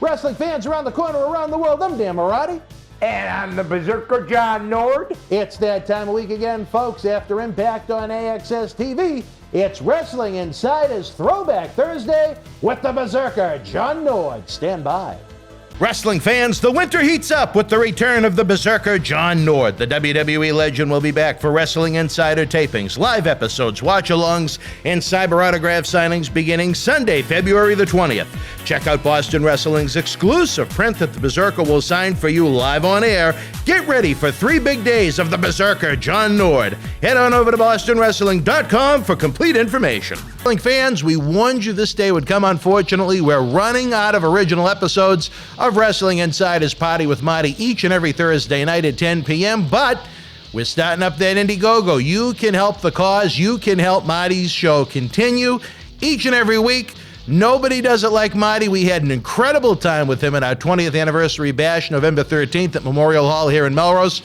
Wrestling fans around the corner, around the world, I'm Dan Marati. And I'm the Berzerker John Nord. It's that time of week again, folks. After Impact on AXS TV, it's Wrestling Insider's Throwback Thursday with the Berzerker John Nord. Stand by. Wrestling fans, the winter heats up with the return of the Berzerker John Nord. The WWE legend will be back for Wrestling Insider tapings, live episodes, watch-alongs, and cyber autograph signings beginning Sunday, February the 20th. Check out Boston Wrestling's exclusive print that the Berzerker will sign for you live on air. Get ready for 3 big days of the Berzerker John Nord. Head on over to bostonwrestling.com for complete information. Wrestling fans, we warned you this day would come. Unfortunately, we're running out of original episodes of Wrestling Insider's Party with Marty each and every Thursday night at 10 p.m., but we're starting up that Indiegogo. You can help the cause. You can help Marty's show continue each and every week. Nobody does it like Marty. We had an incredible time with him at our 20th anniversary bash, November 13th at Memorial Hall here in Melrose.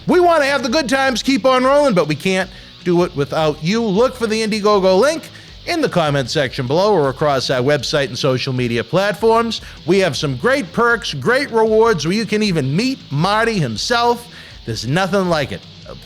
We want to have the good times keep on rolling, but we can't do it without you. Look for the Indiegogo link in the comment section below or across our website and social media platforms. We have some great perks, great rewards where you can even meet Marty himself. There's nothing like it.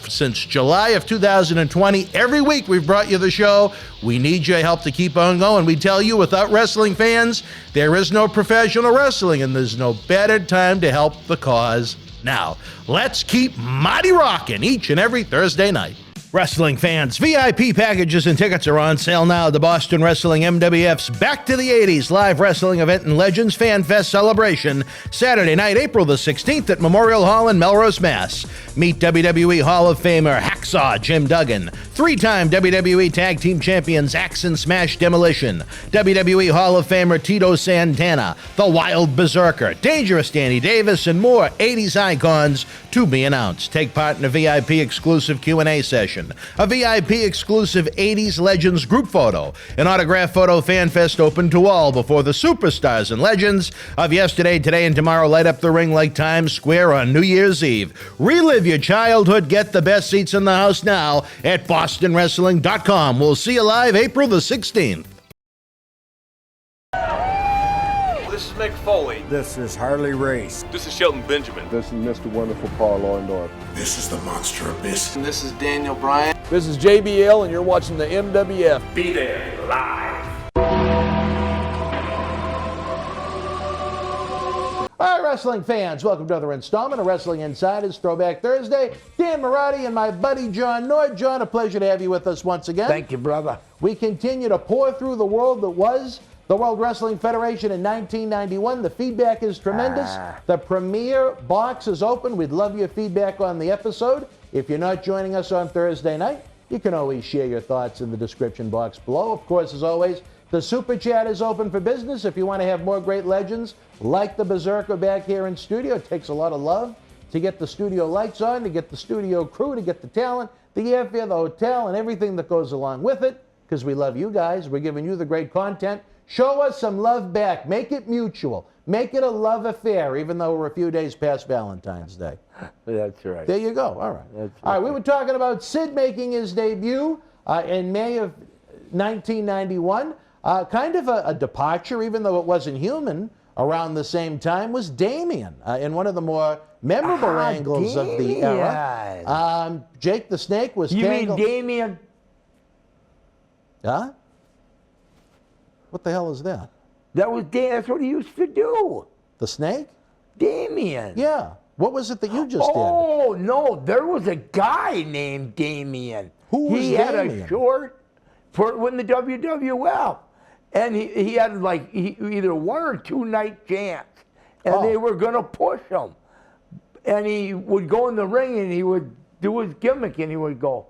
Since July of 2020, every week we've brought you the show. We need your help to keep on going. We tell you, without wrestling fans, there is no professional wrestling, and there's no better time to help the cause now. Let's keep Marty rocking each and every Thursday night. Wrestling fans, VIP packages and tickets are on sale now. The Boston Wrestling MWF's Back to the 80s live wrestling event and Legends Fan Fest celebration, Saturday night, April the 16th at Memorial Hall in Melrose, Mass. Meet WWE Hall of Famer Hacksaw Jim Duggan, 3-time WWE Tag Team Champions Axe and Smash Demolition, WWE Hall of Famer Tito Santana, the Wild Berzerker, Dangerous Danny Davis, and more 80s icons to be announced. Take part in a VIP exclusive Q&A session, a VIP exclusive 80s Legends group photo, an autograph photo fan fest open to all before the superstars and legends of yesterday, today, and tomorrow light up the ring like Times Square on New Year's Eve. Relive your childhood. Get the best seats in the house now at bostonwrestling.com. We'll see you live April the 16th. This is Mick Foley. This is Harley Race. This is Shelton Benjamin. This is Mr. Wonderful Paul Orndorff. This is the Monster Abyss. And this is Daniel Bryan. This is JBL, and you're watching the MWF. Be there live. All right, wrestling fans, welcome to another installment of Wrestling Insider's Throwback Thursday. Dan Marati and my buddy John Nord. John, a pleasure to have you with us once again. Thank you, brother. We continue to pour through the world that was the World Wrestling Federation in 1991. The feedback is tremendous. The premiere box is open. We'd love your feedback on the episode. If you're not joining us on Thursday night, you can always share your thoughts in the description box below. Of course, as always, the Super Chat is open for business. If you want to have more great legends like the Berzerker back here in studio, it takes a lot of love to get the studio lights on, to get the studio crew, to get the talent, the airfare, the hotel, and everything that goes along with it, because we love you guys. We're giving you the great content. Show us some love back. Make it mutual. Make it a love affair, even though we're a few days past Valentine's Day. That's right. There you go. All right. That's All right. right. We were talking about Sid making his debut in May of 1991. Kind of a departure, even though it wasn't human, around the same time was Damien in one of the more memorable angles of the era. Jake the Snake was tangled. You mean Damien? Huh? What the hell is that? That's what he used to do. The Snake? Damien. Yeah. What was it that you just did? Oh, no. There was a guy named Damien. Who was He Damien? had a short in the WWF. And he had like either 1 or 2 night chance. And they were going to push him. And he would go in the ring and he would do his gimmick and he would go.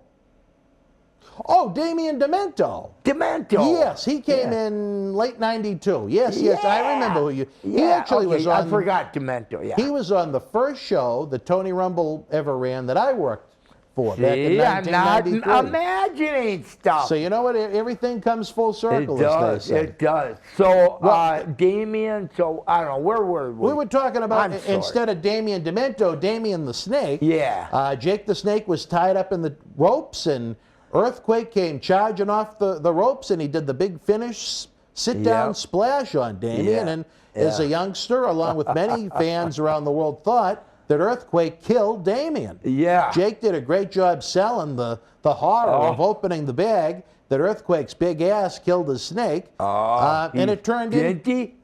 Oh, Damien Demento. Demento. Yes, he came in late 92. Yes, I remember who you. He actually was on. I forgot Demento, yeah. He was on the first show that Tony Rumble ever ran that I worked for back in I'm not 1993. imagining stuff. So you know what? Everything comes full circle, It does, as they say. it does. So, Damien, so I don't know, where were we? We were talking about, I'm sorry. instead of Damien Demento, Damien the Snake. Yeah. Jake the Snake was tied up in the ropes, and Earthquake came charging off the ropes, and he did the big finish, sit-down Yep. splash on Damien. Yeah. And as a youngster, along with many fans around the world, thought that Earthquake killed Damien. Yeah. Jake did a great job selling the horror of opening the bag, that Earthquake's big ass killed a snake. And it turned in.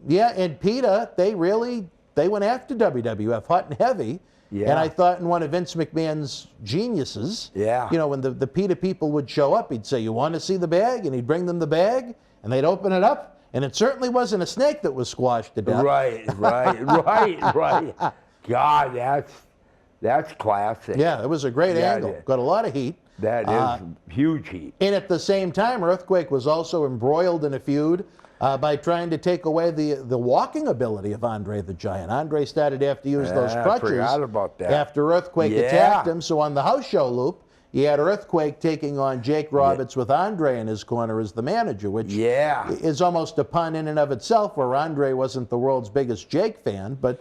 Yeah, and PETA, they went after WWF hot and heavy. Yeah. And I thought in one of Vince McMahon's geniuses, Yeah. you know, when the PETA people would show up, he'd say, "You want to see the bag?" And he'd bring them the bag, and they'd open it up, and it certainly wasn't a snake that was squashed to death. Right. God, that's classic. Yeah, it was a great angle. Got a lot of heat. That is huge heat. And at the same time, Earthquake was also embroiled in a feud by trying to take away the walking ability of Andre the Giant. Andre started to have to use those crutches I forgot about that. after Earthquake attacked him. So on the house show loop, you had Earthquake taking on Jake Roberts with Andre in his corner as the manager, which is almost a pun in and of itself, where Andre wasn't the world's biggest Jake fan. But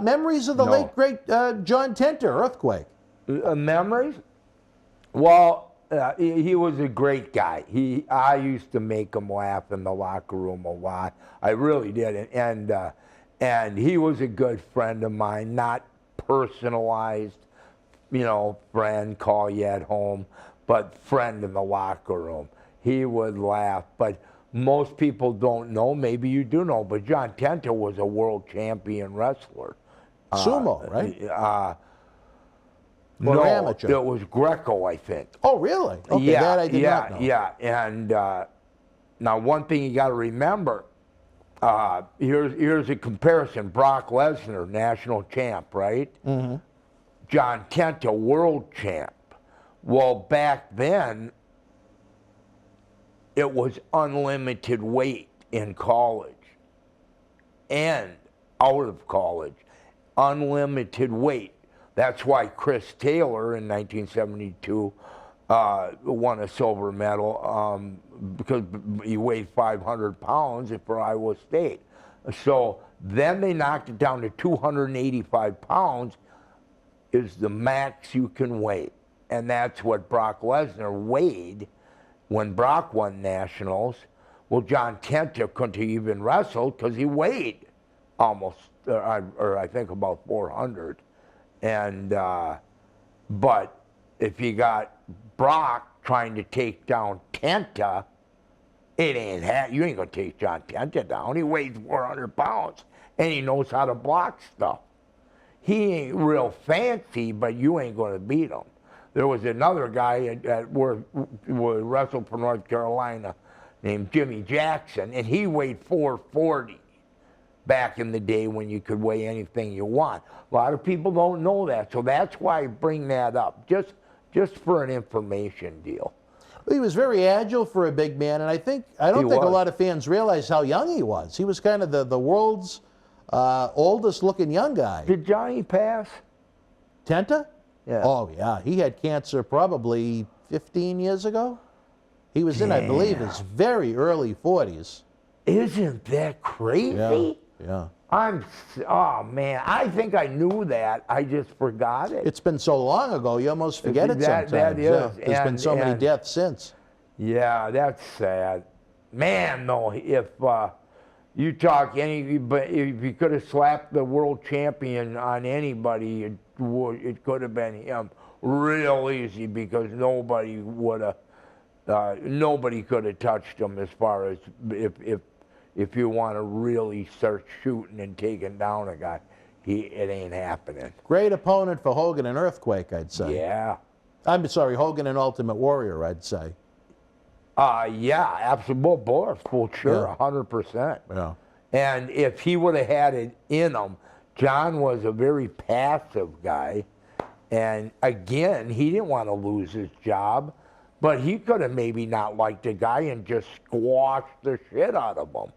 memories of the late, great John Tenter, Earthquake. Memories? Well, he was a great guy. I used to make him laugh in the locker room a lot. I really did, and he was a good friend of mine. Not personalized, you know, friend, call you at home, but friend in the locker room. He would laugh, but most people don't know. Maybe you do know, but John Tenter was a world champion wrestler. Sumo, right? No, amateur? it was Greco, I think. Oh, really? Okay, that I did not know. Yeah, and now one thing you got to remember, here's a comparison. Brock Lesnar, national champ, right? Mm-hmm. John Tenta, world champ. Well, back then, it was unlimited weight in college and out of college. Unlimited weight. That's why Chris Taylor in 1972 won a silver medal because he weighed 500 pounds for Iowa State. So then they knocked it down to 285 pounds is the max you can weigh. And that's what Brock Lesnar weighed when Brock won nationals. Well, John Tenta couldn't even wrestle because he weighed almost, or I think about 400. And but if you got Brock trying to take down Tenta, you ain't gonna take John Tenta down. He weighs 400 pounds and he knows how to block stuff. He ain't real fancy, but you ain't gonna beat him. There was another guy that wrestled for North Carolina named Jimmy Jackson, and he weighed 440. Back in the day when you could weigh anything you want. A lot of people don't know that, so that's why I bring that up, just for an information deal. He was very agile for a big man, and I don't think a lot of fans realize how young he was. He was kind of the world's oldest looking young guy. Did Johnny pass? Tenta? Yeah. Oh, yeah. He had cancer probably 15 years ago. He was in, I believe, his very early 40s. Isn't that crazy? Yeah. Oh man, I think I knew that. I just forgot it. It's been so long ago, you almost forget it sometimes. That is. Yeah. There's been so many deaths since. Yeah, that's sad. Man, though, if you talk but if you could have slapped the world champion on anybody, it could have been him real easy because nobody could have touched him as far as if you want to really start shooting and taking down a guy, it ain't happening. Great opponent for Hogan and Earthquake, I'd say. Yeah. I'm sorry, Hogan and Ultimate Warrior, I'd say. Yeah, absolutely. Both, for sure, 100%. Yeah. And if he would have had it in him, John was a very passive guy. And again, he didn't want to lose his job, but he could have maybe not liked the guy and just squashed the shit out of him.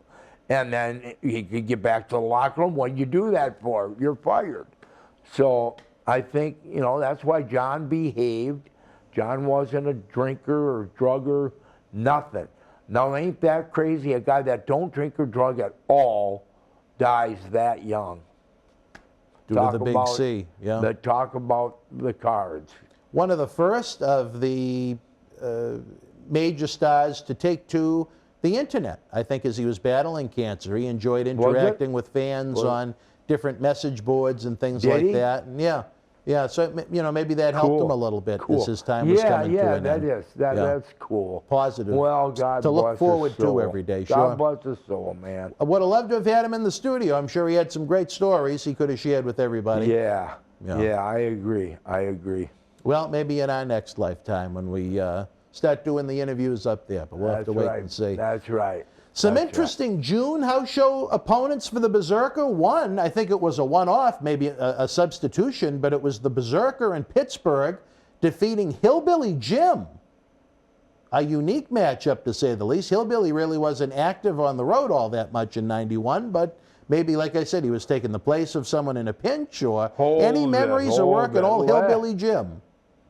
And then he could get back to the locker room. What'd you do that for? You're fired. So I think, that's why John behaved. John wasn't a drinker or drugger, nothing. Now, ain't that crazy? A guy that don't drink or drug at all dies that young. Due to the big C, yeah. Talk about the cards. One of the first of the major stars to take two the internet. I think as he was battling cancer, he enjoyed interacting with fans on different message boards and things like that. And yeah, so maybe that helped him a little bit as his time was coming to an end. That's cool. Positive. Well, God to bless look forward his soul. to every day. God bless his soul, man. I would have loved to have had him in the studio. I'm sure he had some great stories he could have shared with everybody. Yeah, I agree. Well, maybe in our next lifetime when we start doing the interviews up there, but we'll have to wait and see. That's right. Some interesting June house show opponents for the Berzerker. One, I think it was a one-off, maybe a substitution, but it was the Berzerker in Pittsburgh defeating Hillbilly Jim. A unique matchup, to say the least. Hillbilly really wasn't active on the road all that much in '91, but maybe, like I said, he was taking the place of someone in a pinch, or any memories of working old Hillbilly Jim.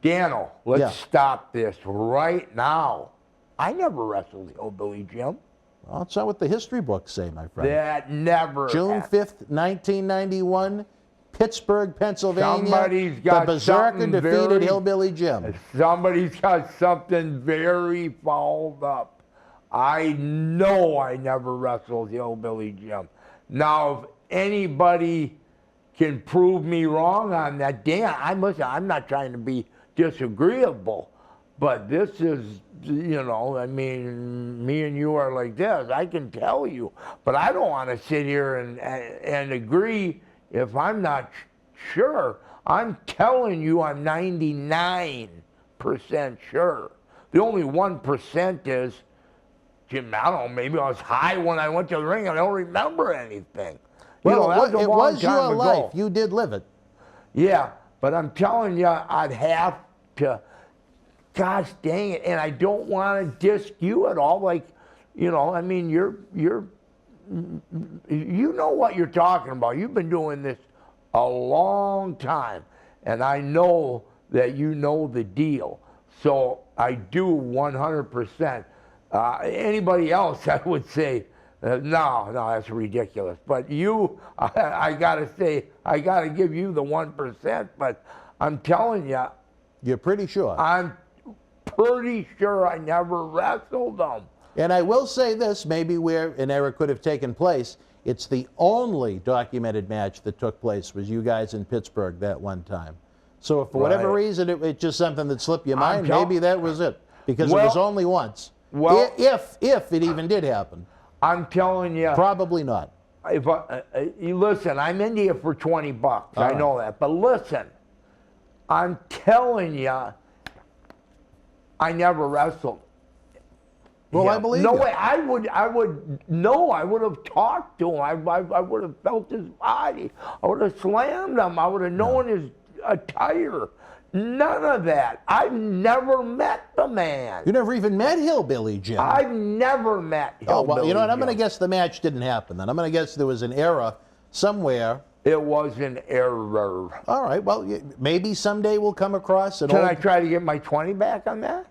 Daniel, let's stop this right now. I never wrestled Hillbilly Jim. Well, that's not what the history books say, my friend. That never June 5th, 1991, Pittsburgh, Pennsylvania. Somebody's got the Berzerker defeated Hillbilly Jim. Somebody's got something very fouled up. I know I never wrestled Hillbilly Jim. Now, if anybody can prove me wrong on that, Dan, I'm not trying to be disagreeable, but this is, I mean, me and you are like this. I can tell you, but I don't want to sit here and agree if I'm not sure. I'm telling you I'm 99% sure. The only 1% is, Jim, I don't know, maybe I was high when I went to the ring and I don't remember anything. Well, it was your life. You did live it. Yeah, but I'm telling you, I'd have to, gosh dang it, and I don't want to disc you at all. Like, I mean, you know what you're talking about. You've been doing this a long time, and I know that you know the deal. So I do 100%. Anybody else, I would say, no, that's ridiculous. But you, I gotta say, I gotta give you the 1%. But I'm telling you, you're pretty sure. I'm pretty sure I never wrestled them. And I will say this, maybe where an error could have taken place, it's the only documented match that took place was you guys in Pittsburgh that one time. So if for whatever reason it's just something that slipped your mind, maybe that was it. Because it was only once. Well, if it even did happen. I'm telling you. Probably not. If you listen, I'm in here for $20. I know that. But listen, I'm telling you, I never wrestled. Well, I believe no you. way. I would have talked to him. I would have felt his body. I would have slammed him. I would have known his attire. None of that. I've never met the man. You never even met Hillbilly Jim. I've never met Hillbilly Oh, well, you know what? I'm Jim. going to guess the match didn't happen then. I'm going to guess there was an error somewhere. It was an error. All right. Well, maybe someday we'll come across an Can old... I try to get my 20 back on that?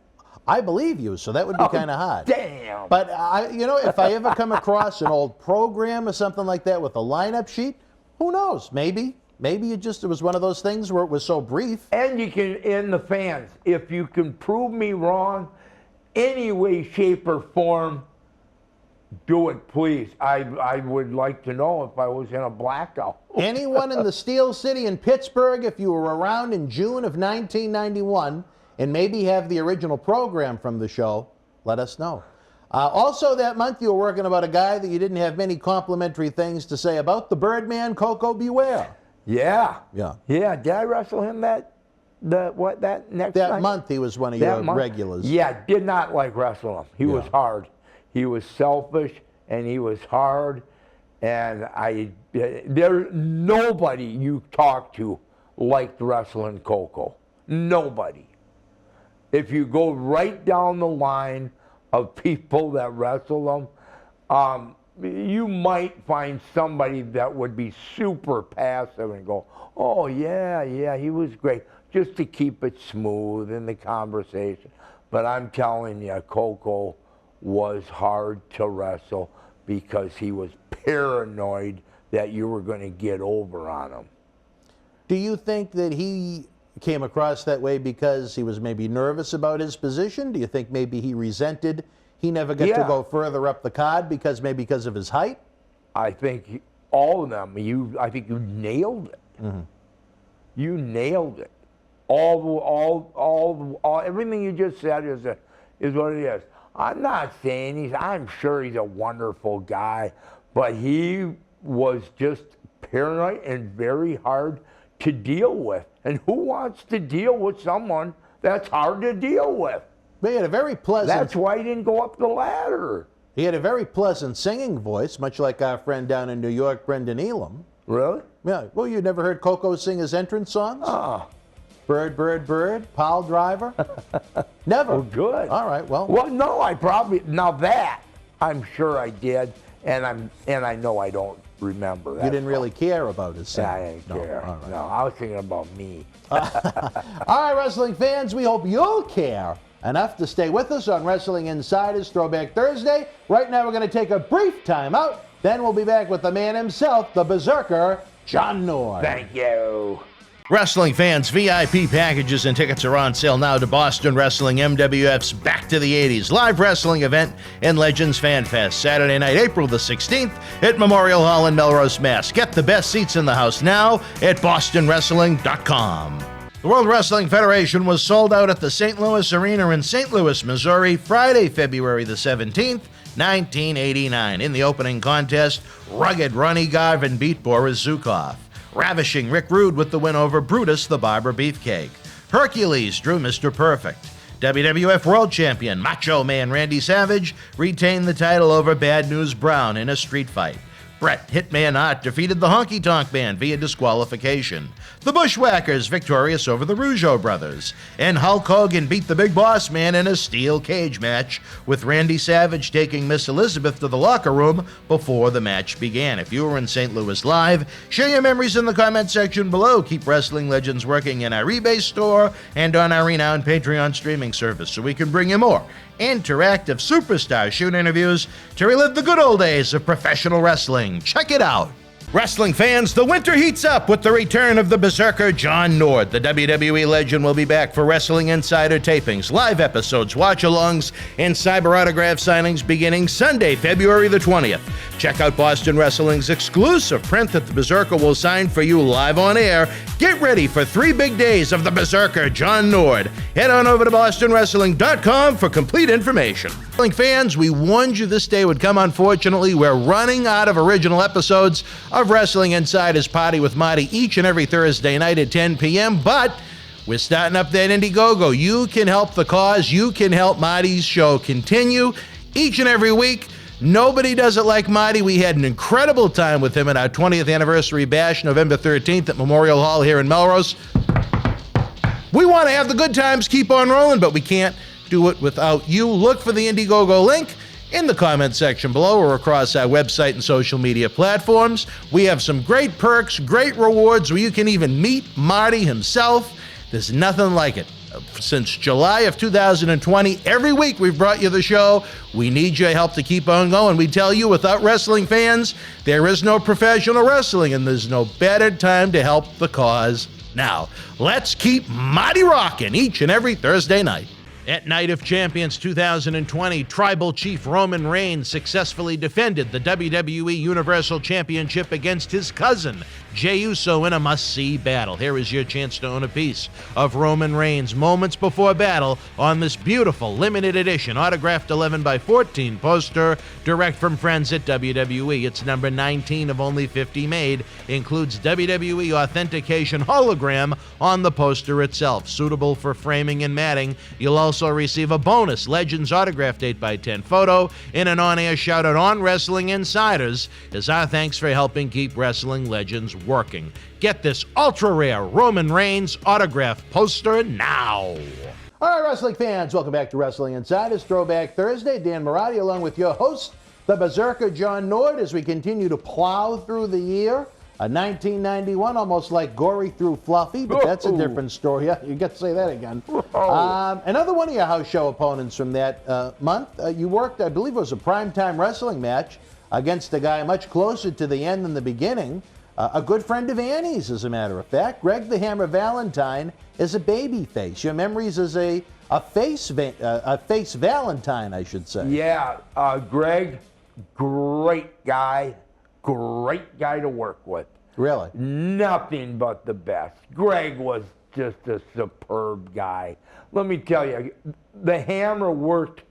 I believe you, so that would be kind of hard. Damn. But, if I ever come across an old program or something like that with a lineup sheet, who knows? Maybe it was one of those things where it was so brief. And you can, in the fans, if you can prove me wrong, any way, shape, or form, do it, please. I would like to know if I was in a blackout. Anyone in the Steel City in Pittsburgh, if you were around in June of 1991 and maybe have the original program from the show, let us know. Also that month you were working about a guy that you didn't have many complimentary things to say about, the Birdman, Coco Beware. Yeah. Yeah. Yeah. Did I wrestle him that next That night? month he was one of your regulars. Yeah, did not like wrestling him. He was hard. He was selfish and he was hard. And there's nobody you talk to liked wrestling Coco. Nobody. If you go right down the line of people that wrestle them, you might find somebody that would be super passive and go, oh, yeah, he was great, just to keep it smooth in the conversation. But I'm telling you, Coco was hard to wrestle because he was paranoid that you were going to get over on him. Do you think that he came across that way because he was maybe nervous about his position? Do you think maybe he resented he never got to go further up the card because of his height? I think all of them. I think you nailed it. Mm-hmm. You nailed it. All everything you just said is what it is. I'm not saying I'm sure he's a wonderful guy, but he was just paranoid and very hard to deal with. And who wants to deal with someone that's hard to deal with? But he had a very pleasant... That's why he didn't go up the ladder. He had a very pleasant singing voice, much like our friend down in New York, Brendan Elam. Really? Yeah. Well, you never heard Coco sing his entrance songs? Bird, bird, bird, pile driver? Never? Oh, good. All right, well... Well, no, now that, I'm sure I did, and I know I don't remember that. You didn't really care about his singing? Yeah, I didn't care. Right. No, I was thinking about me. All right, wrestling fans, we hope you'll care enough to stay with us on Wrestling Insider's Throwback Thursday. Right now, we're going to take a brief time out. Then we'll be back with the man himself, the Berzerker, John Nord. Thank you. Wrestling fans, VIP packages and tickets are on sale now to Boston Wrestling MWF's Back to the 80s live wrestling event and Legends Fan Fest, Saturday night, April the 16th at Memorial Hall in Melrose, Mass. Get the best seats in the house now at bostonwrestling.com. The World Wrestling Federation was sold out at the St. Louis Arena in St. Louis, Missouri, Friday, February the 17th, 1989. In the opening contest, rugged Ronnie Garvin beat Boris Zukov. Ravishing Rick Rude with the win over Brutus the Barber Beefcake. Hercules drew Mr. Perfect. WWF World Champion Macho Man Randy Savage retained the title over Bad News Brown in a street fight. Bret Hitman Hart defeated the Honky Tonk Man via disqualification. The Bushwhackers victorious over the Rougeau brothers. And Hulk Hogan beat the Big Boss Man in a steel cage match, with Randy Savage taking Miss Elizabeth to the locker room before the match began. If you were in St. Louis live, share your memories in the comment section below. Keep Wrestling Legends working in our eBay store and on our renowned Patreon streaming service so we can bring you more interactive superstar shoot interviews to relive the good old days of professional wrestling. Check it out. Wrestling fans, the winter heats up with the return of the Berzerker John Nord. The WWE legend will be back for Wrestling Insider tapings, live episodes, watch-alongs, and cyber autograph signings beginning Sunday, February the 20th. Check out Boston Wrestling's exclusive print that the Berzerker will sign for you live on air. Get ready for 3 big days of the Berzerker John Nord. Head on over to bostonwrestling.com for complete information. Wrestling fans, we warned you this day would come. Unfortunately, we're running out of original episodes of Wrestling Insider's Party with Marty each and every Thursday night at 10 p.m., but we're starting up that Indiegogo. You can help the cause. You can help Marty's show continue each and every week. Nobody does it like Marty. We had an incredible time with him at our 20th anniversary bash, November 13th at Memorial Hall here in Melrose. We want to have the good times keep on rolling, but we can't do it without you. Look for the Indiegogo link in the comment section below or across our website and social media platforms. We have some great perks, great rewards where you can even meet Marty himself. There's nothing like it. Since July of 2020, every week we've brought you the show. We need your help to keep on going. We tell you, without wrestling fans, there is no professional wrestling, and there's no better time to help the cause now. Let's keep Marty rocking each and every Thursday night. At Night of Champions 2020, Tribal Chief Roman Reigns successfully defended the WWE Universal Championship against his cousin, Jey Uso, in a must-see battle. Here is your chance to own a piece of Roman Reigns' moments before battle on this beautiful limited edition autographed 11x14 poster direct from friends at WWE. It's number 19 of only 50 made. Includes WWE authentication hologram on the poster itself, suitable for framing and matting. You'll also receive a bonus Legends autographed 8x10 photo in an on-air shout-out on Wrestling Insiders as our thanks for helping keep Wrestling Legends working. Get this ultra-rare Roman Reigns autograph poster now. All right, wrestling fans, welcome back to Wrestling Insiders Throwback Thursday. Dan Marotti along with your host, the Berzerker John Nord, as we continue to plow through the year. 1991, almost like Gory through Fluffy, but that's a different story. Yeah, you got to say that again. Another one of your house show opponents from that month, you worked, I believe it was a primetime wrestling match against a guy much closer to the end than the beginning. A good friend of Annie's, as a matter of fact. Greg the Hammer Valentine is a baby face. Your memories as a face Valentine, I should say. Yeah, Greg, great guy to work with. Really? Nothing but the best. Greg was just a superb guy. Let me tell you, the Hammer worked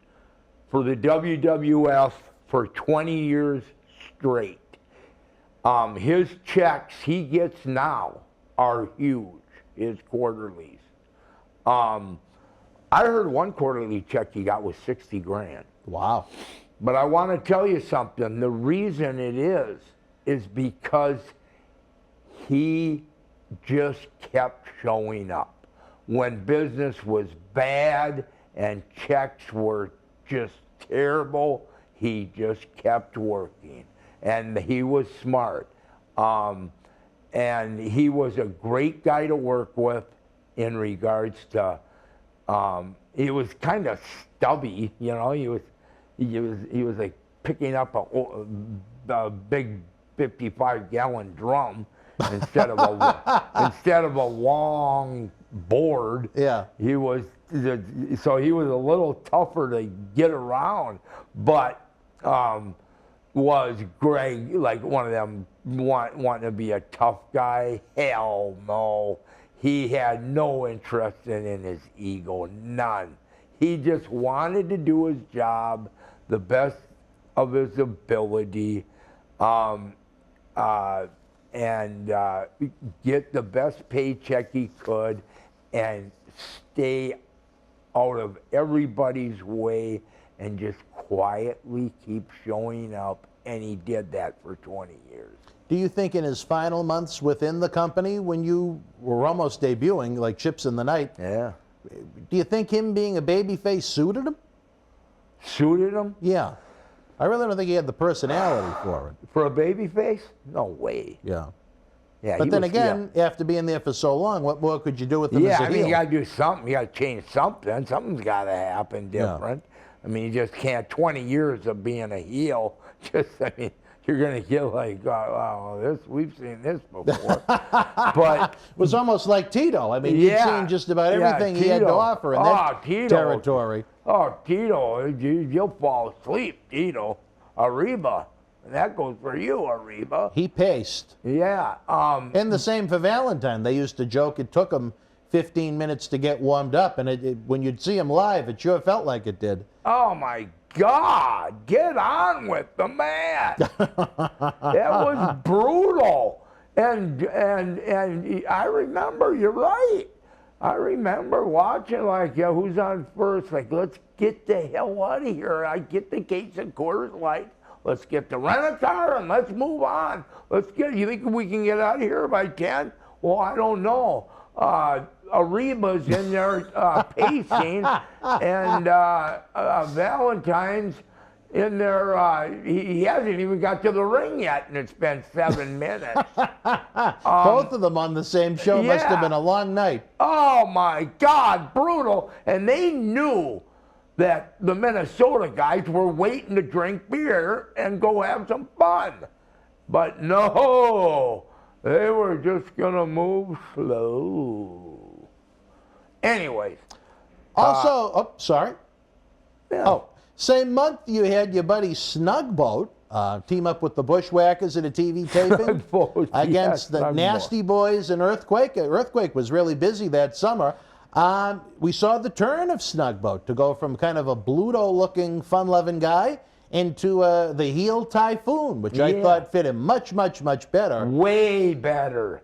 for the WWF for 20 years straight. His checks he gets now are huge, his quarterlies. I heard one quarterly check he got was 60 grand. Wow. But I want to tell you something. The reason it is because he just kept showing up. When business was bad and checks were just terrible, he just kept working. And he was smart. And he was a great guy to work with in regards to, he was kind of stubby, you know, he was like picking up a big 55-gallon drum instead of a long board. Yeah. He was a little tougher to get around, but was Greg like one of them wanting to be a tough guy? Hell no. He had no interest in his ego, none. He just wanted to do his job the best of his ability, and get the best paycheck he could and stay out of everybody's way and just quietly keep showing up, and he did that for 20 years. Do you think in his final months within the company, when you were almost debuting, like Chips in the Night, Yeah. do you think him being a babyface suited him? Suited him? Yeah. I really don't think he had the personality for it. For a baby face? No way. Yeah. Yeah. But he then was- again, after being there for so long, what more could you do with him yeah, as a I mean, heel? you got to do something. You got to change something. Something's got to happen different. I mean, you just can't, 20 years of being a heel, I mean, you're going to get like, oh, we've seen this before. But it was almost like Tito. I mean, you'd seen just about everything he had to Tito. offer in that Tito. territory. Oh, Tito, you'll fall asleep, Tito. Arriba. And that goes for you, Arriba. He paced. Yeah. And the same for Valentine. They used to joke it took him 15 minutes to get warmed up, and when you'd see him live, it sure felt like it did. Oh, my God. Get on with the man. That was brutal. And I remember, you're right. I remember watching, like, who's on first? Like, let's get the hell out of here. I get the case of Coors Light. Let's get the rent-a-car and let's move on. You think we can get out of here by 10? Well, I don't know. Arriba's in there pacing, and Valentine's in there. He hasn't even got to the ring yet, and it's been 7 minutes. Both of them on the same show must have been a long night. Oh, my God, brutal. And they knew that the Minnesota guys were waiting to drink beer and go have some fun. But no, they were just going to move slow. Anyways. Also, sorry. Yeah. Oh, same month you had your buddy Snugboat team up with the Bushwhackers at a TV taping Snugboat, against the Snugboat. Nasty Boys and Earthquake. Earthquake was really busy that summer. We saw the turn of Snugboat to go from kind of a Bluto-looking, fun-loving guy into the heel Typhoon, which I thought fit him much, much, much better. Way better.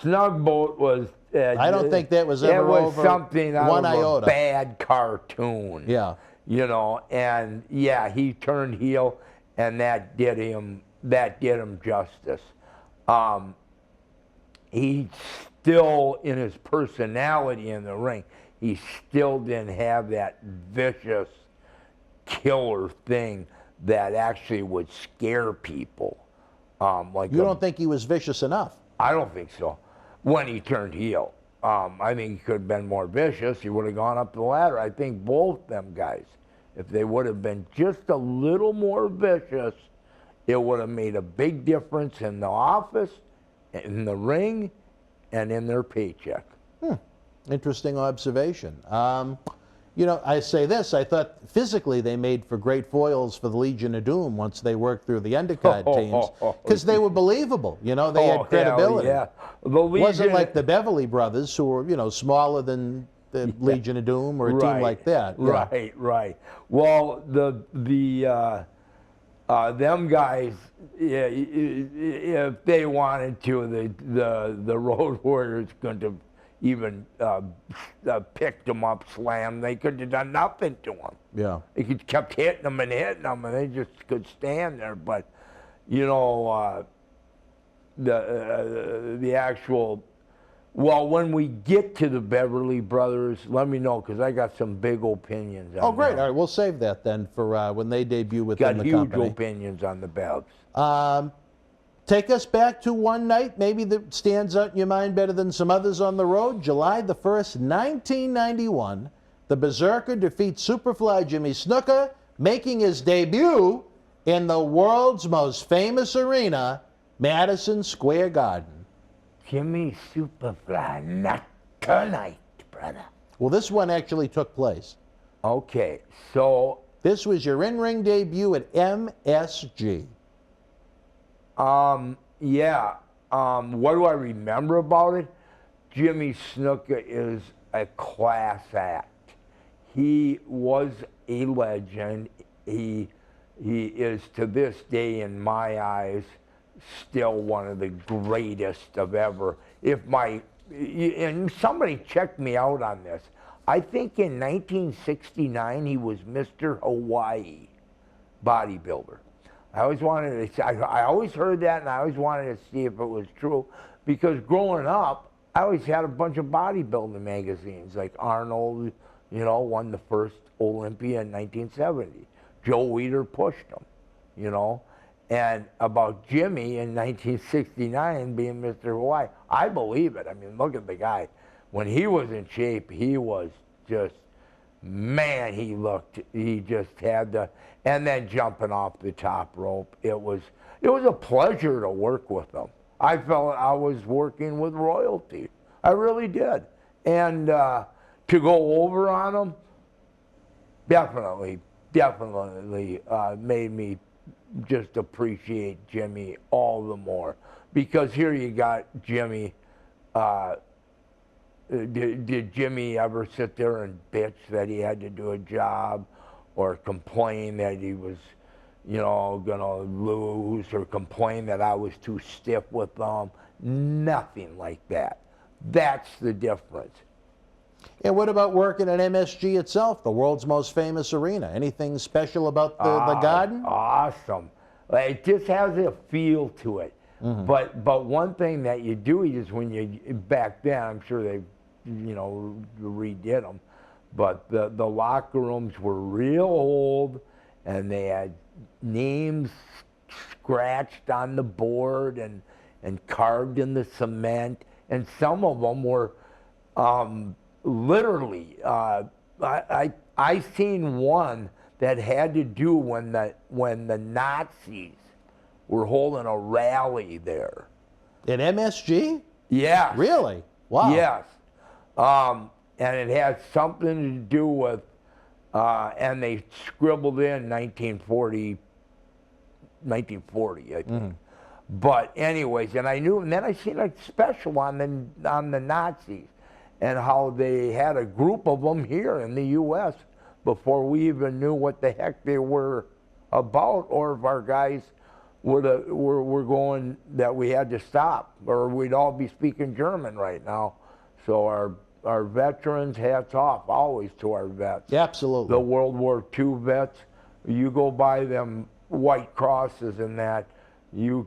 Snugboat was... I don't think that was ever over something out one of iota. a bad cartoon. Yeah. You know, and yeah, he turned heel, and that did him justice. He still, in his personality in the ring, he still didn't have that vicious killer thing that actually would scare people. Like You don't think he was vicious enough? I don't think so. When he turned heel, I think he could have been more vicious. He would have gone up the ladder. I think both them guys, if they would have been just a little more vicious, it would have made a big difference in the office in the ring and in their paycheck. Interesting observation. You know, I say this, I thought physically they made for great foils for the Legion of Doom once they worked through the undercard teams, because they were believable. You know, they had credibility. Yeah. It wasn't like the Beverly Brothers, who were, you know, smaller than the Legion of Doom or a team like that. Right. Well, them guys, if they wanted to, the Road Warriors couldn't have even picked them up, slammed. They could have done nothing to them. Yeah. They kept hitting them, and they just could stand there. But, you know, the actual, well, when we get to the Beverly Brothers, let me know, because I got some big opinions on Oh, great. them. All right, we'll save that then for when they debut within the company. Got huge opinions on the Bevs. Take us back to one night, maybe that stands out in your mind better than some others on the road. July the 1st, 1991, the Berzerker defeats Superfly Jimmy Snuka, making his debut in the world's most famous arena, Madison Square Garden. Jimmy Superfly, not tonight, brother. Well, this one actually took place. Okay, so... This was your in-ring debut at MSG. Yeah. What do I remember about it? Jimmy Snuka is a class act. He was a legend. He is, to this day, in my eyes, still one of the greatest of ever. And somebody checked me out on this. I think in 1969 he was Mr. Hawaii bodybuilder. I always wanted to. I always heard that, and I always wanted to see if it was true, because growing up, I always had a bunch of bodybuilding magazines, like Arnold, you know, won the first Olympia in 1970. Joe Weider pushed him, you know, and about Jimmy in 1969 being Mr. Hawaii, I believe it. I mean, look at the guy. When he was in shape, he was just, man, he just had the, and then jumping off the top rope. It was a pleasure to work with him. I felt I was working with royalty. I really did. And to go over on him, definitely made me just appreciate Jimmy all the more. Because here you got Jimmy. Did Jimmy ever sit there and bitch that he had to do a job, or complain that he was, you know, gonna lose, or complain that I was too stiff with them? Nothing like that. That's the difference. And what about working at MSG itself, the world's most famous arena? Anything special about the garden? Awesome. It just has a feel to it. Mm-hmm. But one thing that you do is when you, back then, I'm sure they, you know, redid them, but the locker rooms were real old, and they had names scratched on the board and carved in the cement, and some of them were literally, I seen one that had to do when the Nazis were holding a rally there. At MSG? Yeah. Really? Wow. Yes. And it had something to do with, and they scribbled in 1940, I think. Mm. But anyways, and I knew, and then I seen a special on the Nazis, and how they had a group of them here in the U.S. before we even knew what the heck they were about, or if our guys were going, that we had to stop, or we'd all be speaking German right now. So our veterans, hats off always to our vets. Yeah, absolutely. The World War II vets, you go by them white crosses and that, you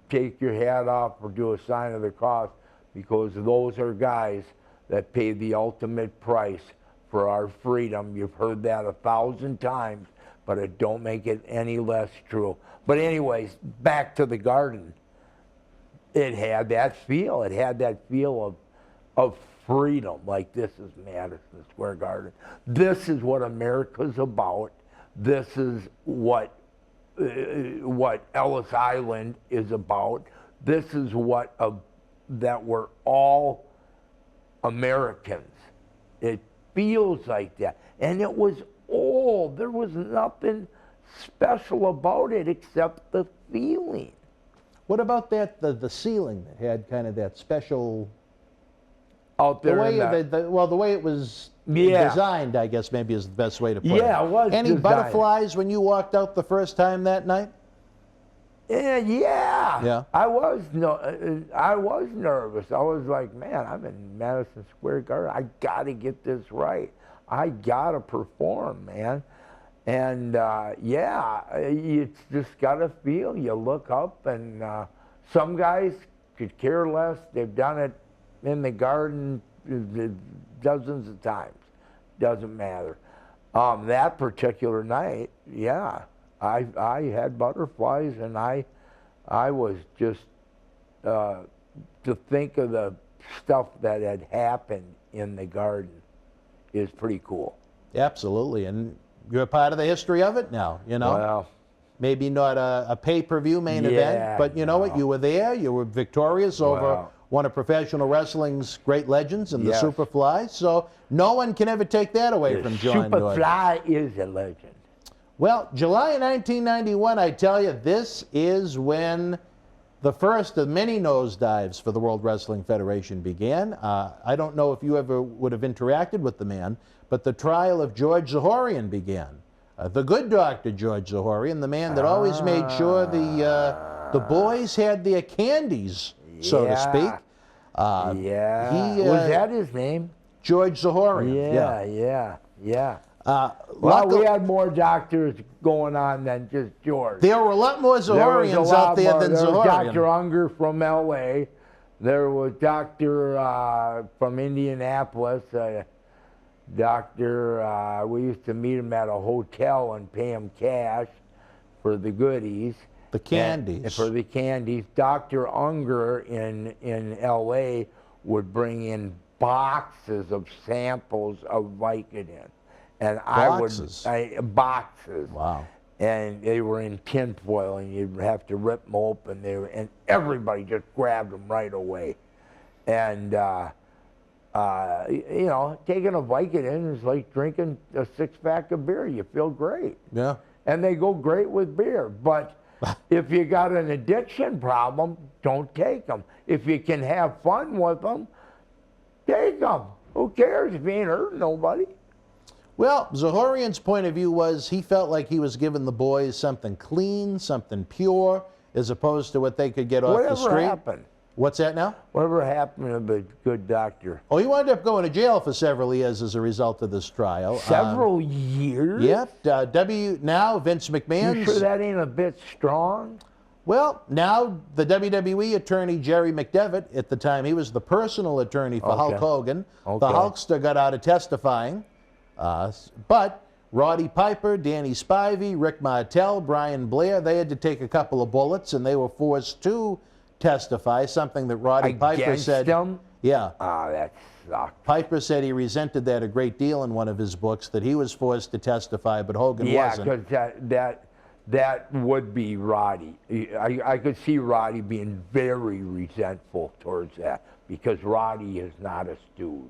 take your hat off or do a sign of the cross, because those are guys that paid the ultimate price for our freedom. You've heard that 1,000 times, but it don't make it any less true. But anyways, back to the garden. It had that feel. It had that feel of freedom. Like, this is Madison Square Garden. This is what America's about. This is what Ellis Island is about. this is what that we're all Americans. It feels like that. And it was old. There was nothing special about it except the feeling. What about the ceiling that had kind of that special Out there, the way it was designed, I guess maybe is the best way to put it. Yeah, it was Any designed. butterflies when you walked out the first time that night? Yeah. I was nervous. I was like, man, I'm in Madison Square Garden. I got to get this right. I got to perform, man. And it's just got to feel. You look up, and some guys could care less. They've done it in the Garden dozens of times. Doesn't matter. That particular night, I had butterflies, and I was just to think of the stuff that had happened in the Garden is pretty cool. Absolutely, and you're a part of the history of it now, you know? Well, maybe not a pay-per-view main event, but you know what? You were there, you were victorious over one of professional wrestling's great legends in the Superfly, so no one can ever take that away from John Nord. Superfly is a legend. Well, July 1991, I tell you, this is when the first of many nosedives for the World Wrestling Federation began. I don't know if you ever would have interacted with the man, but the trial of George Zahorian began. The good Dr. George Zahorian, the man that always made sure the boys had their candies, so to speak. Was that his name? George Zahorian. Yeah. Well, we had more doctors going on than just George. There were a lot more Zahorians out there than There was Zahorian. Dr. Unger from L.A. There was Dr. From Indianapolis. We used to meet him at a hotel and pay him cash for the goodies. The candies. And for the candies. Dr. Unger in L.A. would bring in boxes of samples of Vicodin. And boxes? Boxes. Wow. And they were in tinfoil, and you'd have to rip them open. And everybody just grabbed them right away. And, taking a Vicodin is like drinking a six-pack of beer. You feel great. Yeah. And they go great with beer. But if you got an addiction problem, don't take them. If you can have fun with them, take them. Who cares if you ain't hurting nobody? Well, Zahorian's point of view was he felt like he was giving the boys something clean, something pure, as opposed to what they could get off the street. Whatever happened? What's that now? Whatever happened to the good doctor? Oh, he wound up going to jail for several years as a result of this trial. Several years? Yep. Now Vince McMahon's... You sure that ain't a bit strong? Well, now the WWE attorney Jerry McDevitt, at the time he was the personal attorney for Hulk Hogan. The Hulkster got out of testifying. But Roddy Piper, Danny Spivey, Rick Martel, Brian Blair, they had to take a couple of bullets, and they were forced to testify, something that Roddy Piper said. Them? Yeah. That sucked. Piper said he resented that a great deal in one of his books, that he was forced to testify, but Hogan wasn't. Yeah, because that would be Roddy. I could see Roddy being very resentful towards that, because Roddy is not a stooge.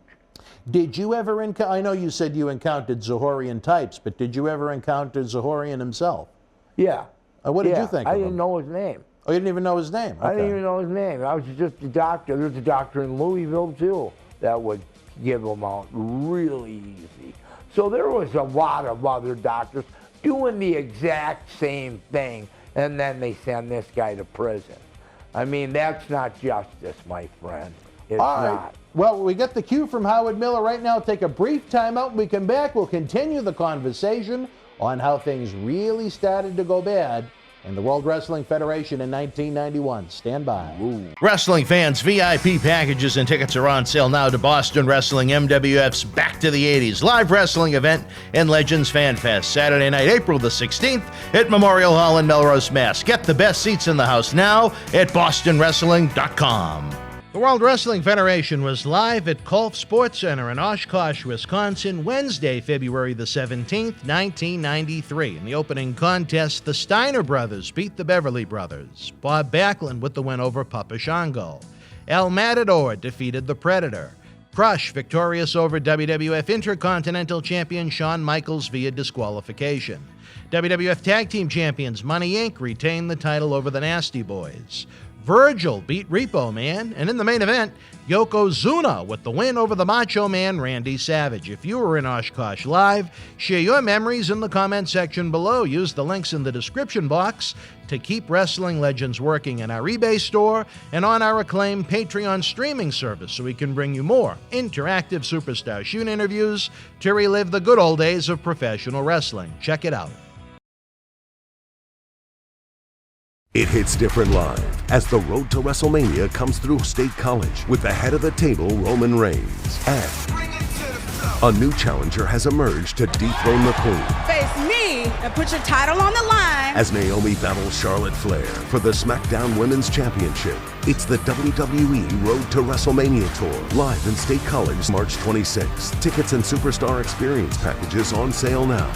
Did you ever encounter, I know you said you encountered Zahorian types, but did you ever encounter Zahorian himself? Yeah. What did you think of him? I didn't know his name. Oh, you didn't even know his name? Okay. I didn't even know his name. I was just a doctor. There's a doctor in Louisville, too, that would give them out really easy. So there was a lot of other doctors doing the exact same thing, and then they send this guy to prison. I mean, that's not justice, my friend. It's not. Well, we get the cue from Howard Miller right now. Take a brief time out. When we come back, we'll continue the conversation on how things really started to go bad in the World Wrestling Federation in 1991. Stand by. Ooh. Wrestling fans, VIP packages and tickets are on sale now to Boston Wrestling MWF's Back to the 80s live wrestling event and Legends Fan Fest, Saturday night, April the 16th at Memorial Hall in Melrose, Mass. Get the best seats in the house now at bostonwrestling.com. The World Wrestling Federation was live at Kolf Sports Center in Oshkosh, Wisconsin, Wednesday, February the 17th, 1993. In the opening contest, the Steiner brothers beat the Beverly brothers. Bob Backlund with the win over Papa Shango. El Matador defeated the Predator. Crush victorious over WWF Intercontinental Champion Shawn Michaels via disqualification. WWF Tag Team Champions Money Inc. retained the title over the Nasty Boys. Virgil beat Repo Man, and in the main event, Yokozuna with the win over the Macho Man Randy Savage. If you were in Oshkosh Live, share your memories in the comment section below. Use the links in the description box to keep Wrestling Legends working in our eBay store and on our acclaimed Patreon streaming service so we can bring you more interactive Superstar Shoot interviews to relive the good old days of professional wrestling. Check it out. It hits different live as the road to WrestleMania comes through State College with the head of the table, Roman Reigns. And a new challenger has emerged to dethrone the Queen. Face me and put your title on the line. As Naomi battles Charlotte Flair for the SmackDown Women's Championship. It's the WWE Road to WrestleMania Tour, live in State College, March 26th. Tickets and Superstar Experience packages on sale now.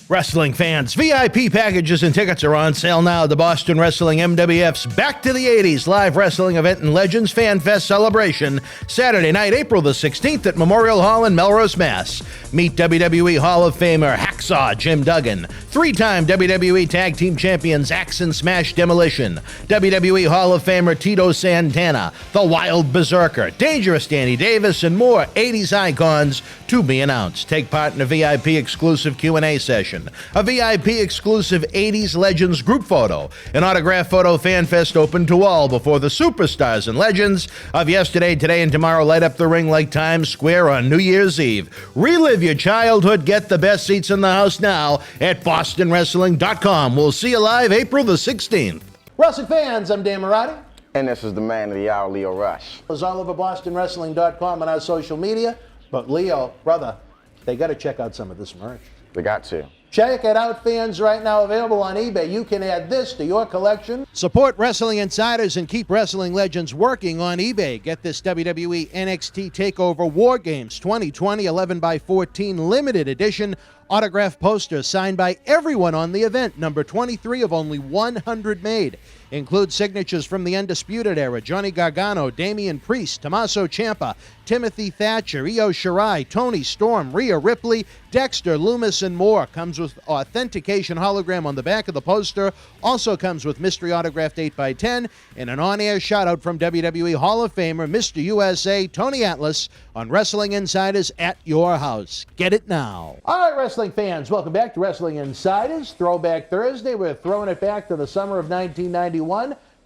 Wrestling fans, VIP packages and tickets are on sale now at the Boston Wrestling MWF's Back to the 80s live wrestling event and Legends Fan Fest celebration, Saturday night, April the 16th at Memorial Hall in Melrose, Mass. Meet WWE Hall of Famer Hacksaw Jim Duggan, three-time WWE Tag Team Champions Axe and Smash Demolition, WWE Hall of Famer Tito Santana, the Wild Berzerker, Dangerous Danny Davis, and more 80s icons to be announced. Take part in a VIP exclusive Q&A session, a VIP exclusive 80s Legends group photo, an autograph photo fan fest open to all before the superstars and legends of yesterday, today, and tomorrow light up the ring like Times Square on New Year's Eve. Relive your childhood. Get the best seats in the house now at BostonWrestling.com. We'll see you live April the 16th. Wrestling fans, I'm Dan Marotti. And this is the man of the hour, Leo Rush. It's all over BostonWrestling.com and our social media. But Leo, brother, they got to check out some of this merch. They got to. Check it out, fans, right now available on eBay. You can add this to your collection. Support Wrestling Insiders and keep Wrestling Legends working on eBay. Get this WWE NXT TakeOver War Games 2020 11x14 limited edition autograph poster signed by everyone on the event, number 23 of only 100 made. Includes signatures from the Undisputed Era, Johnny Gargano, Damian Priest, Tommaso Ciampa, Timothy Thatcher, Io Shirai, Tony Storm, Rhea Ripley, Dexter, Loomis, and more. Comes with authentication hologram on the back of the poster. Also comes with mystery autographed 8x10 and an on-air shout-out from WWE Hall of Famer Mr. USA Tony Atlas on Wrestling Insiders at your house. Get it now. All right, wrestling fans, welcome back to Wrestling Insiders. Throwback Thursday. We're throwing it back to the summer of 1991.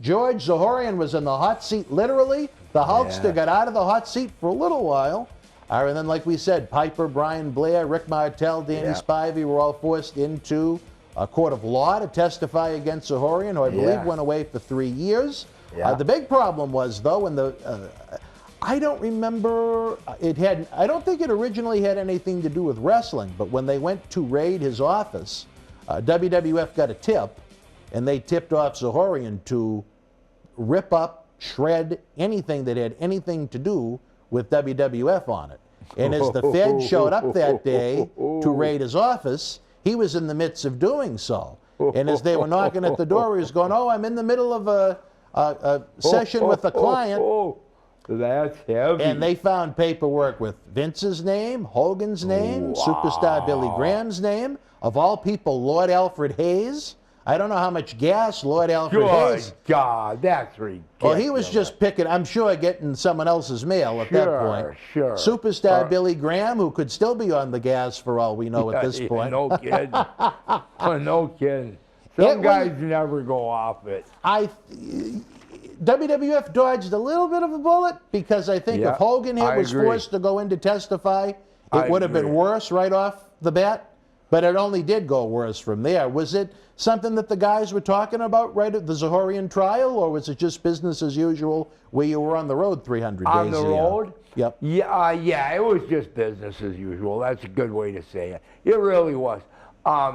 George Zahorian was in the hot seat, literally. The Hulkster got out of the hot seat for a little while. And then, like we said, Piper, Brian Blair, Rick Martel, Danny Spivey were all forced into a court of law to testify against Zahorian, who I believe went away for 3 years. The big problem was, though, when the I don't remember, I don't think it originally had anything to do with wrestling, but when they went to raid his office, WWF got a tip, and they tipped off Zahorian to rip up, shred anything that had anything to do with WWF on it. And as the Fed showed up that day to raid his office, he was in the midst of doing so. And as they were knocking at the door, he was going, "Oh, I'm in the middle of a session with a client." That's heavy. And they found paperwork with Vince's name, Hogan's name, Superstar Billy Graham's name, of all people, Lord Alfred Hayes. I don't know how much gas Lord Alfred Hayes. Good God, that's ridiculous. Well, he was just picking, I'm sure, getting someone else's mail at that point. Sure. Superstar Billy Graham, who could still be on the gas for all we know at this point. No kidding. No kidding. Some guys never go off it. WWF dodged a little bit of a bullet because I think if Hogan here was forced to go in to testify, it would have been worse right off the bat. But it only did go worse from there. Was it something that the guys were talking about right at the Zahorian trial, or was it just business as usual where you were on the road 300 days? On the road? Yep. Yeah, it was just business as usual. That's a good way to say it. It really was.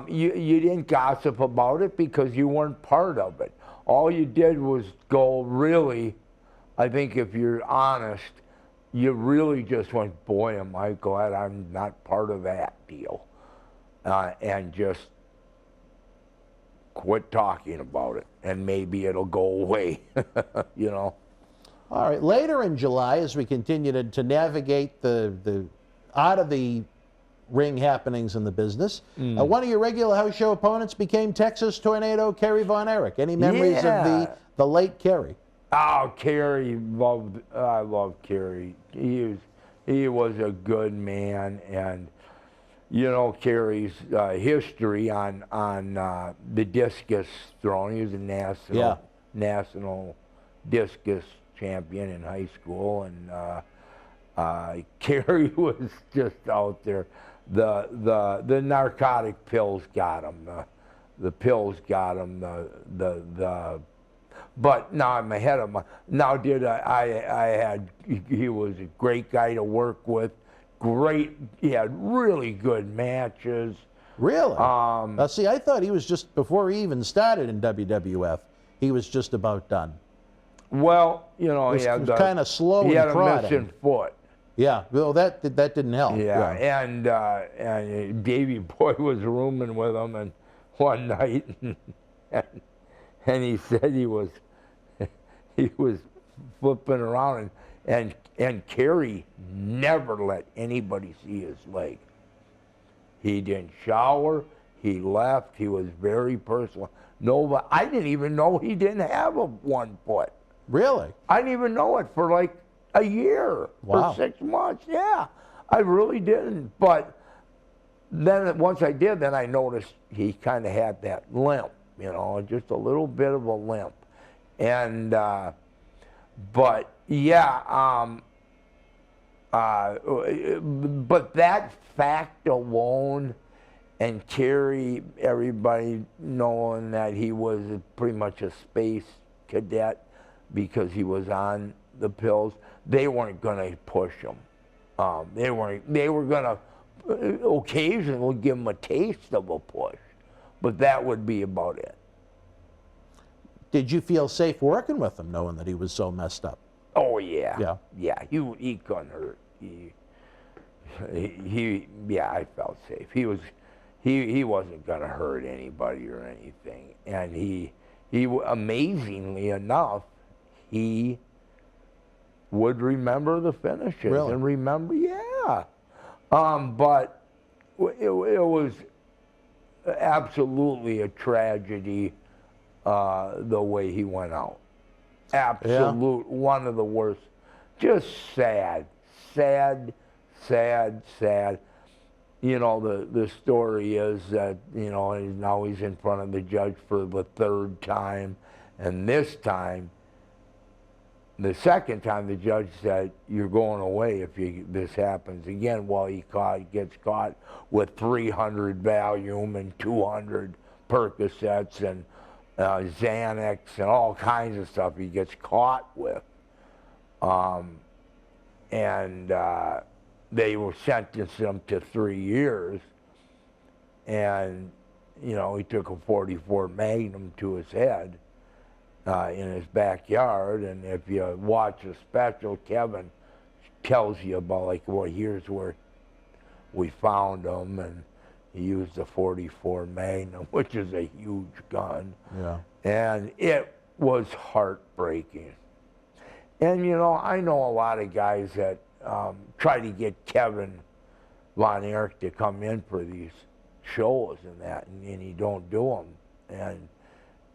You didn't gossip about it because you weren't part of it. All you did was go really I think if you're honest, you really just went, boy, am I glad I'm not part of that deal. And just quit talking about it, and maybe it'll go away, you know. All right, later in July, as we continue to navigate the out of the ring happenings in the business, one of your regular house show opponents became Texas Tornado Kerry Von Erich. Any memories of the late Kerry? Oh, Kerry, I love Kerry. He was a good man, and you know Kerry's history on the discus throwing. He was a national discus champion in high school, and Kerry was just out there. The narcotic pills got him. The pills got him. But now I'm ahead of my. Now he was a great guy to work with. He had really good matches. Really? Now, see, I thought he was just, before he even started in WWF, he was just about done. Well, you know, he was kind of slow and prodding. He had a missing foot. Yeah, well, that didn't help. Yeah, and Davey Boy was rooming with him, and one night, and he said he was flipping around, and Kerry never let anybody see his leg. He didn't shower. He left. He was very personal. Nobody. I didn't even know he didn't have a 1 foot. Really? I didn't even know it for like a year or 6 months. Yeah, I really didn't. But then once I did, then I noticed he kind of had that limp, you know, just a little bit of a limp. And but yeah, but that fact alone, and Kerry, everybody knowing that he was pretty much a space cadet because he was on the pills, they weren't going to push him. They were going to occasionally give him a taste of a push, but that would be about it. Did you feel safe working with him, knowing that he was so messed up? Oh yeah. Yeah. Yeah. He couldn't hurt. Yeah, I felt safe. He wasn't going to hurt anybody or anything, and he amazingly enough, he would remember the finishes. Really? And remember, yeah. But it was absolutely a tragedy the way he went out. Absolute, one of the worst. Just sad. You know, the story is that, you know, now he's in front of the judge for the 3rd time, and this time, the 2nd time, the judge said, "You're going away if this happens again." Well, he gets caught with 300 Valium and 200 Percocets and Xanax and all kinds of stuff he gets caught with. And they were sentencing him to 3 years. And, you know, he took a .44 Magnum to his head in his backyard. And if you watch a special, Kevin tells you about, like, well, here's where we found him. And he used a .44 Magnum, which is a huge gun. Yeah. And it was heartbreaking. And, you know, I know a lot of guys that try to get Kerry Von Erich to come in for these shows and that, and he don't do them.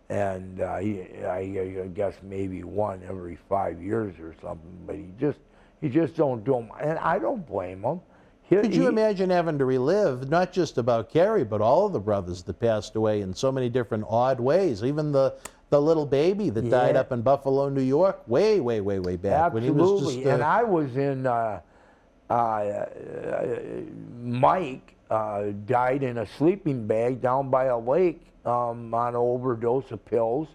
And I guess maybe one every 5 years or something, but he just don't do them. And I don't blame him. Could you imagine having to relive, not just about Kerry, but all of the brothers that passed away in so many different odd ways? Even the little baby that died up in Buffalo, New York, way back. Absolutely. When he was just, and I was in, Mike died in a sleeping bag down by a lake on an overdose of pills.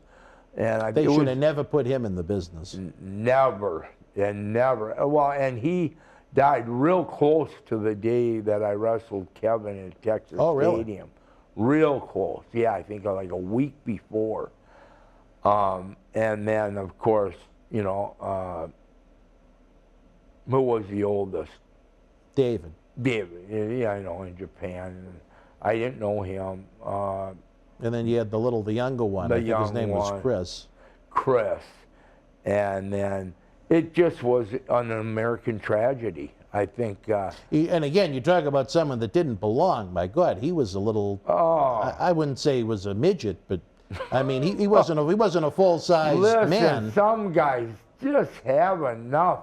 And they should have never put him in the business. Never. Well, and he died real close to the day that I wrestled Kevin in Texas Stadium. Real close. Yeah, I think like a week before. And then, of course, you know, who was the oldest? David. David, yeah, I know, in Japan. I didn't know him. And then you had the younger one. I think his name was Chris. Chris. And then it just was an American tragedy. I think. And again, you talk about someone that didn't belong. My God, he was a little. Oh. I wouldn't say he was a midget, but I mean, he wasn't a full-size man. Some guys just have enough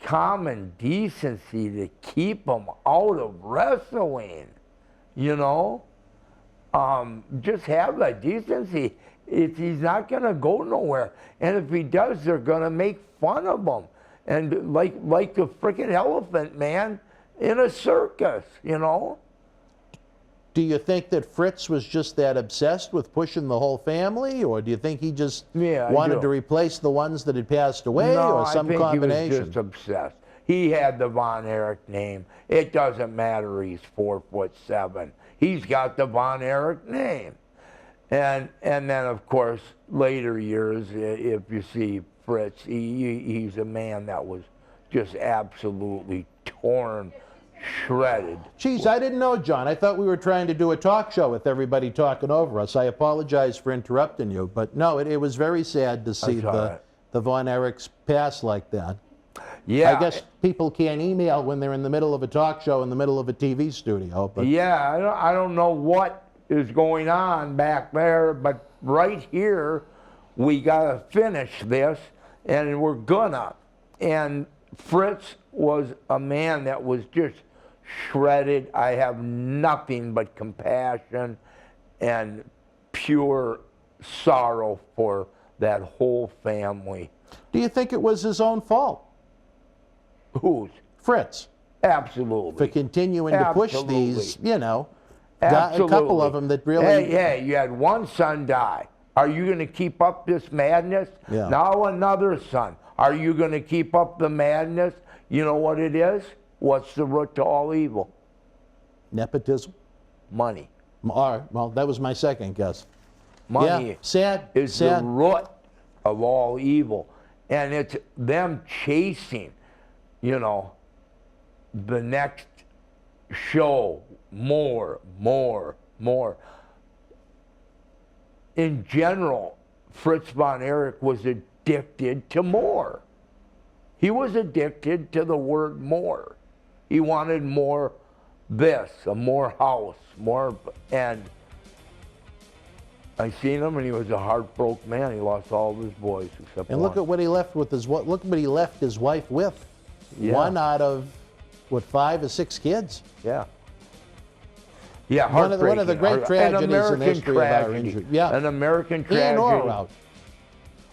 common decency to keep them out of wrestling. You know, just have that decency. He's not going to go nowhere, and if he does, they're going to make fun of him. And like the freaking elephant man in a circus, you know? Do you think that Fritz was just that obsessed with pushing the whole family, or do you think he just wanted to replace the ones that had passed away, or some combination? I think he was just obsessed. He had the Von Erich name. It doesn't matter he's 4'7". He's got the Von Erich name. And then, of course, later years, if you see Fritz, he's a man that was just absolutely torn, shredded. Geez, I didn't know, John. I thought we were trying to do a talk show with everybody talking over us. I apologize for interrupting you, but no, it was very sad to see the Von Erichs pass like that. Yeah. I guess people can't email when they're in the middle of a talk show in the middle of a TV studio. But yeah, I don't know what is going on back there, but right here, we got to finish this. And we're gonna. And Fritz was a man that was just shredded. I have nothing but compassion and pure sorrow for that whole family. Do you think it was his own fault? Whose? Fritz. Absolutely. For continuing to push these, you know, Absolutely. a couple of them that really... Hey, you had one son die. Are you going to keep up this madness? Yeah. Now another son. Are you going to keep up the madness? You know what it is? What's the root to all evil? Nepotism? Money. All right, well, that was my second guess. Money is the root of all evil. And it's them chasing, you know, the next show, more. In general, Fritz Von Erich was addicted to more. He was addicted to the word more. He wanted more this, a more house, more, and I seen him and he was a heartbroken man. He lost all of his boys except And one. look at what he left with look what he left his wife with. Yeah. One out of, what, 5 or 6 kids? Yeah. Yeah, one of the great tragedies in the history of our injury. Yeah. An American tragedy. In or out.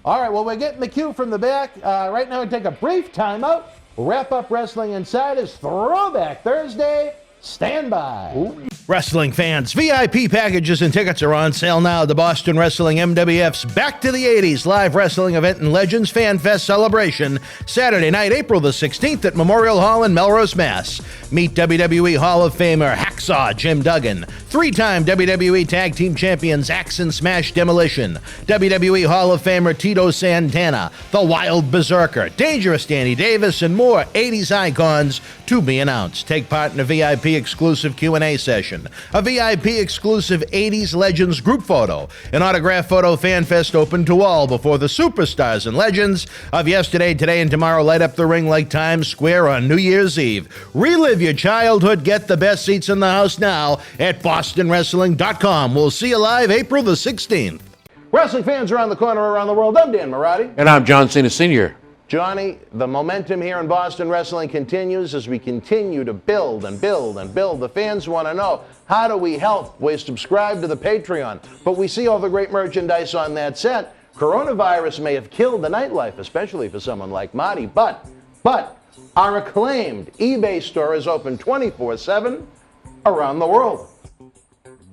All right, well, we're getting the cue from the back. Right now we take a brief timeout. We'll wrap up Wrestling Insider's Throwback Thursday. Stand by. Ooh. Wrestling fans, VIP packages and tickets are on sale now at the Boston Wrestling MWF's Back to the 80s live wrestling event and Legends Fan Fest celebration, Saturday night, April the 16th at Memorial Hall in Melrose, Mass. Meet WWE Hall of Famer Hacksaw Jim Duggan, 3-time WWE Tag Team Champions Axe and Smash Demolition, WWE Hall of Famer Tito Santana, the Wild Berzerker, Dangerous Danny Davis, and more 80s icons to be announced. Take part in a VIP exclusive Q&A session, a VIP exclusive 80s Legends group photo, an autograph photo fan fest open to all before the superstars and legends of yesterday, today, and tomorrow light up the ring like Times Square on New Year's Eve. Relive your childhood. Get the best seats in the house now at BostonWrestling.com. We'll see you live April the 16th. Wrestling fans around the corner, around the world, I'm Dan Marotti. And I'm John Cena Sr. Johnny, the momentum here in Boston Wrestling continues as we continue to build and build and build. The fans want to know, how do we help? We subscribe to the Patreon, but we see all the great merchandise on that set. Coronavirus may have killed the nightlife, especially for someone like Marty, but our acclaimed eBay store is open 24/7 around the world.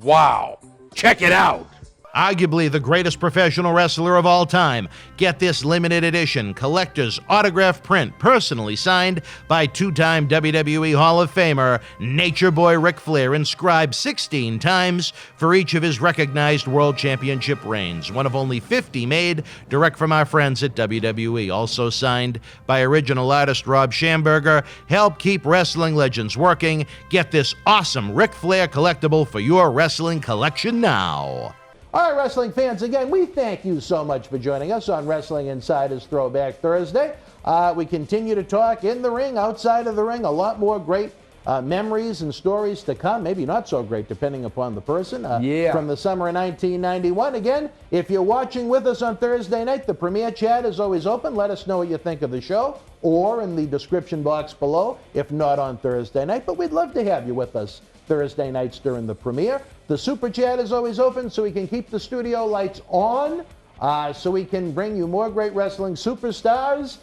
Wow. Check it out. arguably the greatest professional wrestler of all time. Get this limited edition collector's autograph print personally signed by two-time WWE Hall of Famer Nature Boy Ric Flair, inscribed 16 times for each of his recognized World Championship reigns. One of only 50 made direct from our friends at WWE. Also signed by original artist Rob Schamberger. Help keep wrestling legends working. Get this awesome Ric Flair collectible for your wrestling collection now. All right, wrestling fans, again, we thank you so much for joining us on Wrestling Insider's Throwback Thursday. We continue to talk in the ring, outside of the ring, a lot more great memories and stories to come, maybe not so great depending upon the person, from the summer of 1991. Again, if you're watching with us on Thursday night, the premiere chat is always open. Let us know what you think of the show, or in the description box below, if not on Thursday night. But we'd love to have you with us Thursday nights during the premiere. The super chat is always open so we can keep the studio lights on, so we can bring you more great wrestling superstars,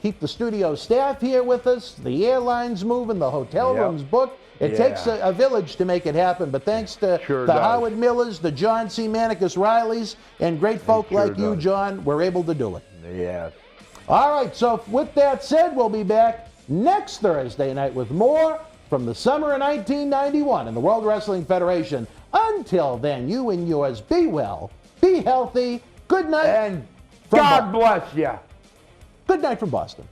keep the studio staff here with us, the airlines moving, the hotel rooms booked. It takes a village to make it happen, but thanks to the Howard Millers, the John C. Manicus Rileys, and great folk like you, John, we're able to do it. Yes. All right, so with that said, we'll be back next Thursday night with more from the summer of 1991 in the World Wrestling Federation. Until then, you and yours be well, be healthy, good night, and God bless you. Good night from Boston.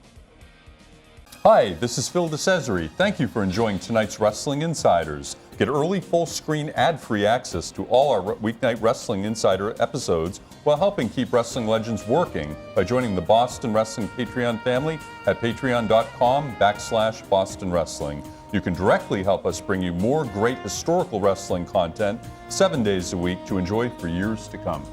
Hi, this is Phil DeCesare. Thank you for enjoying tonight's Wrestling Insiders. Get early full-screen ad-free access to all our weeknight Wrestling Insider episodes while helping keep wrestling legends working by joining the Boston Wrestling Patreon family at patreon.com/Boston Wrestling. You can directly help us bring you more great historical wrestling content 7 days a week to enjoy for years to come.